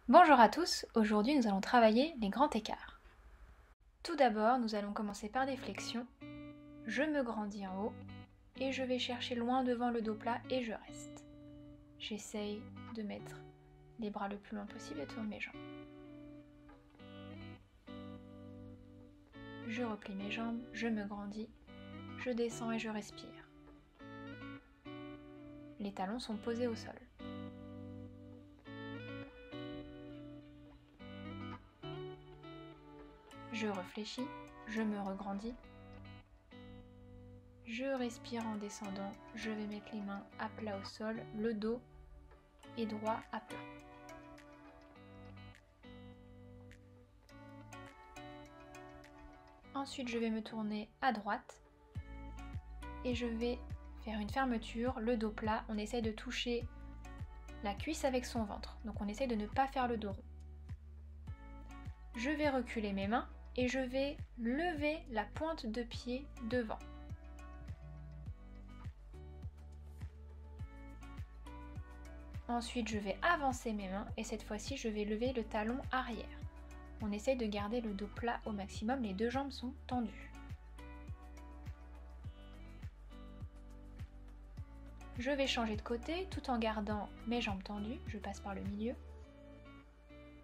Bonjour à tous, aujourd'hui nous allons travailler les grands écarts. Tout d'abord, nous allons commencer par des flexions. Je me grandis en haut et je vais chercher loin devant le dos plat et je reste. J'essaye de mettre les bras le plus loin possible et tourne mes jambes. Je replie mes jambes, je me grandis, je descends et je respire. Les talons sont posés au sol. Je réfléchis, je me regrandis. Je respire en descendant, je vais mettre les mains à plat au sol, le dos est droit à plat. Ensuite, je vais me tourner à droite et je vais faire une fermeture, le dos plat. On essaye de toucher la cuisse avec son ventre, donc on essaye de ne pas faire le dos rond. Je vais reculer mes mains et je vais lever la pointe de pied devant. Ensuite, je vais avancer mes mains et cette fois-ci, je vais lever le talon arrière. On essaye de garder le dos plat au maximum, les deux jambes sont tendues. Je vais changer de côté tout en gardant mes jambes tendues, je passe par le milieu.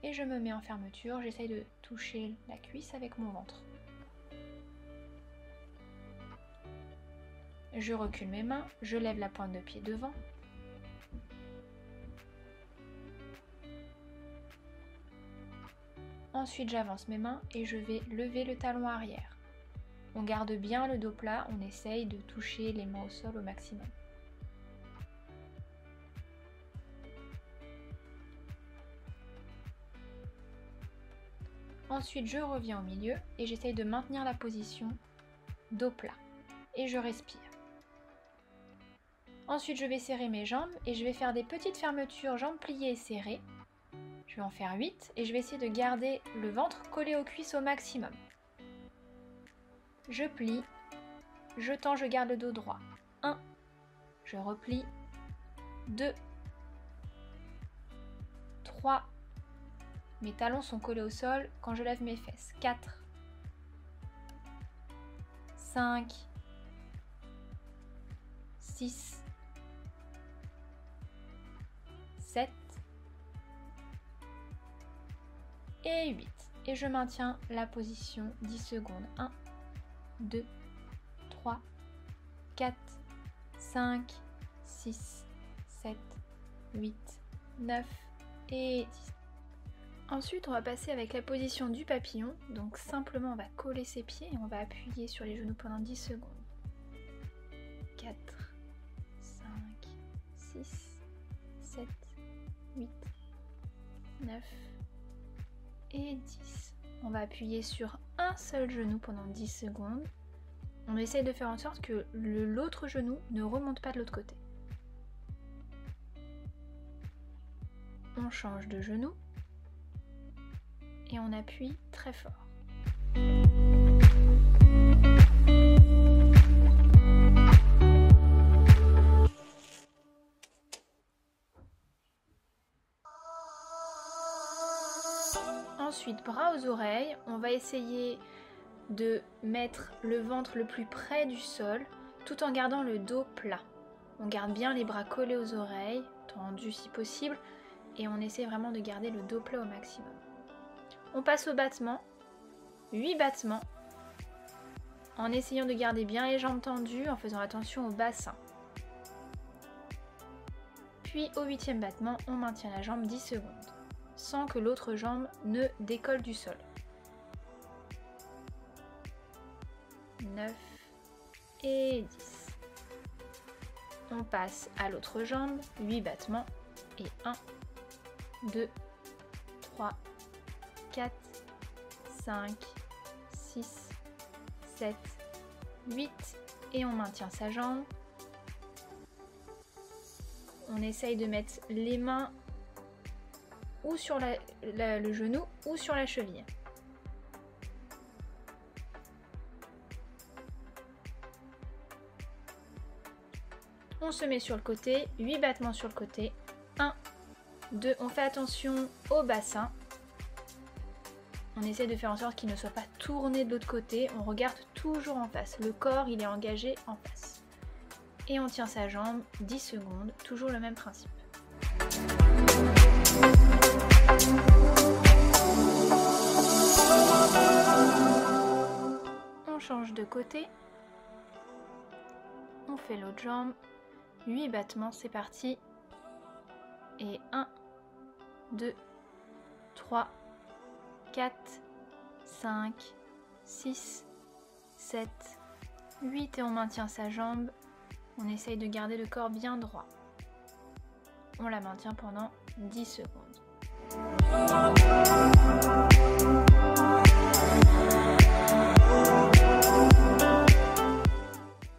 Et je me mets en fermeture, j'essaye de toucher la cuisse avec mon ventre. Je recule mes mains, je lève la pointe de pied devant. Ensuite, j'avance mes mains et je vais lever le talon arrière. On garde bien le dos plat, on essaye de toucher les mains au sol au maximum. Ensuite, je reviens au milieu et j'essaye de maintenir la position dos plat. Et je respire. Ensuite, je vais serrer mes jambes et je vais faire des petites fermetures, jambes pliées et serrées. Je vais en faire 8 et je vais essayer de garder le ventre collé aux cuisses au maximum. Je plie, je tends, je garde le dos droit. 1, je replie. 2, 3, mes talons sont collés au sol quand je lève mes fesses. 4, 5, 6, 7 et 8. Et je maintiens la position 10 secondes. 1, 2, 3, 4, 5, 6, 7, 8, 9 et 10. Ensuite, on va passer avec la position du papillon. Donc simplement, on va coller ses pieds et on va appuyer sur les genoux pendant 10 secondes. 4, 5, 6, 7, 8, 9 et 10. On va appuyer sur un seul genou pendant 10 secondes. On essaye de faire en sorte que l'autre genou ne remonte pas de l'autre côté. On change de genou. Et on appuie très fort. Ensuite, bras aux oreilles, on va essayer de mettre le ventre le plus près du sol tout en gardant le dos plat. On garde bien les bras collés aux oreilles, tendus si possible, et on essaie vraiment de garder le dos plat au maximum. On passe au battement, 8 battements, en essayant de garder bien les jambes tendues, en faisant attention au bassin. Puis au 8e battement, on maintient la jambe 10 secondes, sans que l'autre jambe ne décolle du sol. 9 et 10. On passe à l'autre jambe, 8 battements, et 1, 2, 3, 4, 5, 6, 7, 8 et on maintient sa jambe. On essaye de mettre les mains ou sur le genou ou sur la cheville. On se met sur le côté, 8 battements sur le côté. 1, 2. On fait attention au bassin. On essaie de faire en sorte qu'il ne soit pas tourné de l'autre côté. On regarde toujours en face. Le corps, il est engagé en face. Et on tient sa jambe 10 secondes. Toujours le même principe. On change de côté. On fait l'autre jambe. 8 battements, c'est parti. Et 1, 2, 3, 4, 5, 6, 7, 8 et on maintient sa jambe. On essaye de garder le corps bien droit. On la maintient pendant 10 secondes.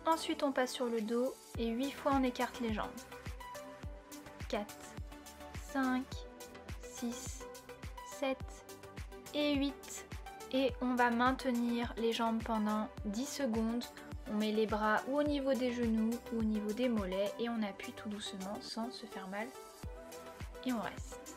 Ensuite, on passe sur le dos et 8 fois on écarte les jambes. 4, 5, 6, 7 et 8. Et on va maintenir les jambes pendant 10 secondes. On met les bras ou au niveau des genoux ou au niveau des mollets et on appuie tout doucement sans se faire mal. Et on reste.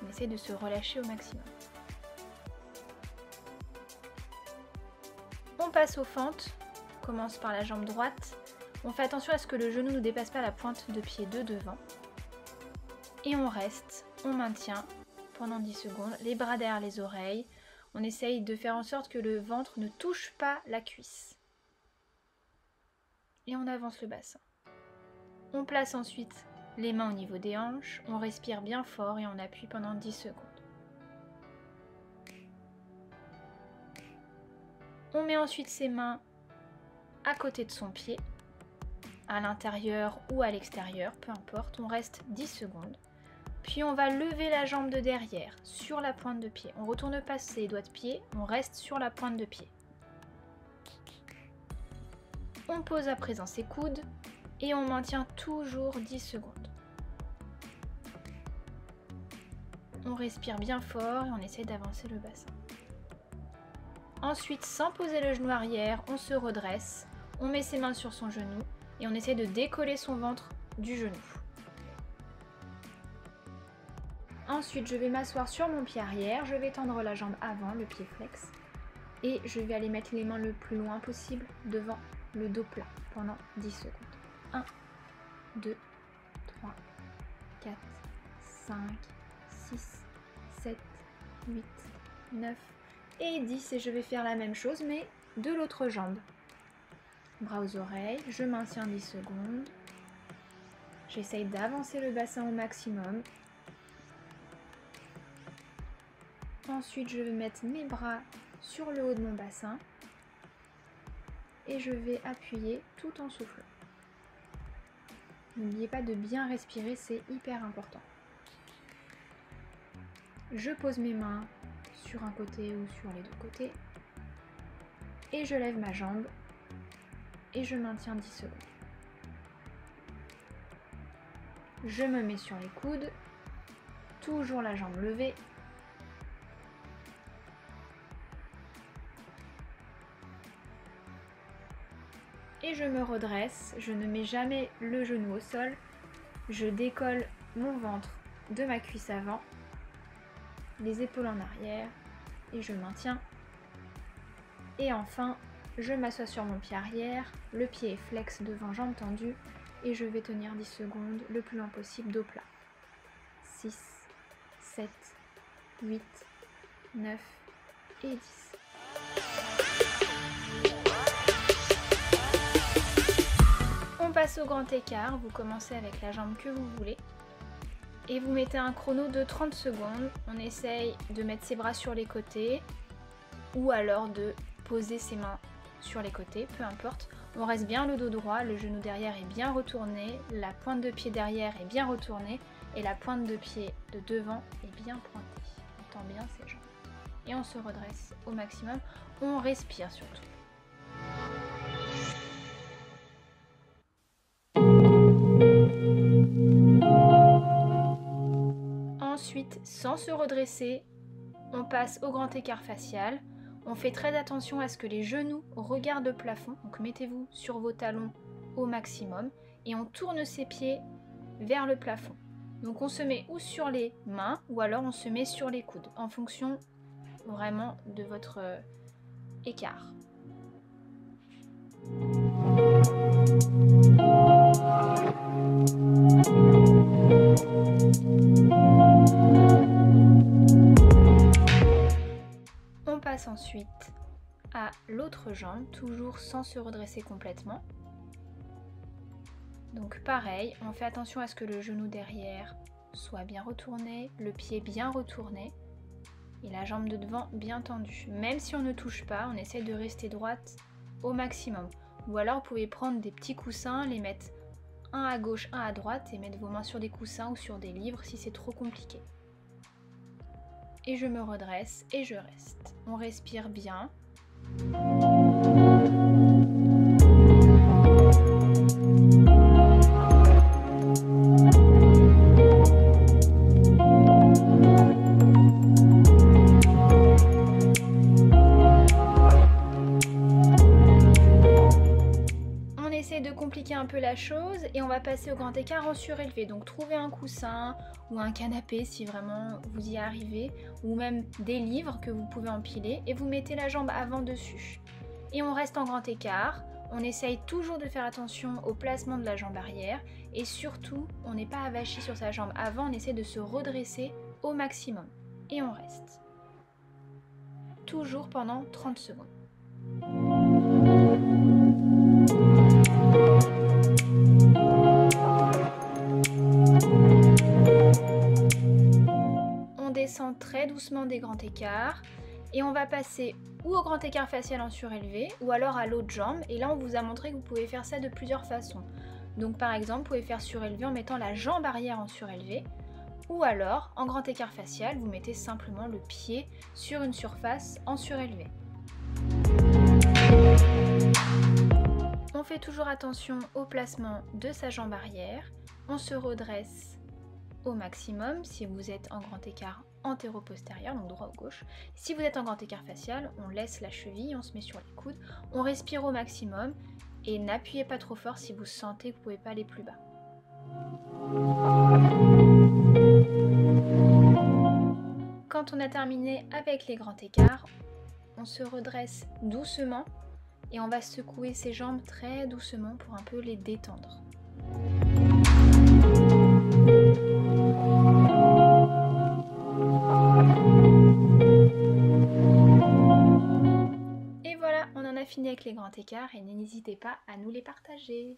On essaie de se relâcher au maximum. On passe aux fentes. On commence par la jambe droite. On fait attention à ce que le genou ne dépasse pas la pointe de pied de devant. Et on reste, on maintient pendant 10 secondes, les bras derrière les oreilles. On essaye de faire en sorte que le ventre ne touche pas la cuisse. Et on avance le bassin. On place ensuite les mains au niveau des hanches, on respire bien fort et on appuie pendant 10 secondes. On met ensuite ses mains à côté de son pied, à l'intérieur ou à l'extérieur, peu importe, on reste 10 secondes. Puis on va lever la jambe de derrière, sur la pointe de pied. On ne retourne pas ses doigts de pied, on reste sur la pointe de pied. On pose à présent ses coudes et on maintient toujours 10 secondes. On respire bien fort et on essaie d'avancer le bassin. Ensuite, sans poser le genou arrière, on se redresse, on met ses mains sur son genou et on essaie de décoller son ventre du genou. Ensuite, je vais m'asseoir sur mon pied arrière, je vais tendre la jambe avant, le pied flex, et je vais aller mettre les mains le plus loin possible devant le dos plat pendant 10 secondes. 1, 2, 3, 4, 5, 6, 7, 8, 9 et 10. Et je vais faire la même chose mais de l'autre jambe. Bras aux oreilles, je maintiens 10 secondes. J'essaye d'avancer le bassin au maximum. Ensuite, je vais mettre mes bras sur le haut de mon bassin et je vais appuyer tout en soufflant. N'oubliez pas de bien respirer, c'est hyper important. Je pose mes mains sur un côté ou sur les deux côtés et je lève ma jambe et je maintiens 10 secondes. Je me mets sur les coudes, toujours la jambe levée. Et je me redresse, je ne mets jamais le genou au sol, je décolle mon ventre de ma cuisse avant, les épaules en arrière et je maintiens. Et enfin, je m'assois sur mon pied arrière, le pied est flex devant, jambe tendue et je vais tenir 10 secondes le plus loin possible, dos plat. 6, 7, 8, 9 et 10. On passe au grand écart, vous commencez avec la jambe que vous voulez et vous mettez un chrono de 30 secondes. On essaye de mettre ses bras sur les côtés ou alors de poser ses mains sur les côtés, peu importe. On reste bien le dos droit, le genou derrière est bien retourné, la pointe de pied derrière est bien retournée et la pointe de pied de devant est bien pointée. On tend bien ses jambes et on se redresse au maximum, on respire surtout. Ensuite, sans se redresser, on passe au grand écart facial. On fait très attention à ce que les genoux regardent le plafond, donc mettez-vous sur vos talons au maximum et on tourne ses pieds vers le plafond. Donc on se met ou sur les mains ou alors on se met sur les coudes en fonction vraiment de votre écart. On passe ensuite à l'autre jambe, toujours sans se redresser complètement. Donc pareil, on fait attention à ce que le genou derrière soit bien retourné, le pied bien retourné et la jambe de devant bien tendue. Même si on ne touche pas, on essaie de rester droite au maximum. Ou alors vous pouvez prendre des petits coussins, les mettre un à gauche, un à droite et mettre vos mains sur des coussins ou sur des livres si c'est trop compliqué. Et je me redresse et je reste. On respire bien. De compliquer un peu la chose et on va passer au grand écart en surélevé. Donc trouvez un coussin ou un canapé si vraiment vous y arrivez, ou même des livres que vous pouvez empiler et vous mettez la jambe avant dessus. Et on reste en grand écart. On essaye toujours de faire attention au placement de la jambe arrière et surtout on n'est pas avachi sur sa jambe avant, on essaie de se redresser au maximum. Et on reste. Toujours pendant 30 secondes. On descend très doucement des grands écarts et on va passer ou au grand écart facial en surélevé ou alors à l'autre jambe, et là on vous a montré que vous pouvez faire ça de plusieurs façons. Donc par exemple vous pouvez faire surélevé en mettant la jambe arrière en surélevé, ou alors en grand écart facial vous mettez simplement le pied sur une surface en surélevé. On fait toujours attention au placement de sa jambe arrière, on se redresse au maximum si vous êtes en grand écart antéro-postérieur, donc droit ou gauche. Si vous êtes en grand écart facial, on laisse la cheville, on se met sur les coudes, on respire au maximum et n'appuyez pas trop fort si vous sentez que vous ne pouvez pas aller plus bas. Quand on a terminé avec les grands écarts, on se redresse doucement et on va secouer ses jambes très doucement pour un peu les détendre. Et voilà, on en a fini avec les grands écarts et n'hésitez pas à nous les partager.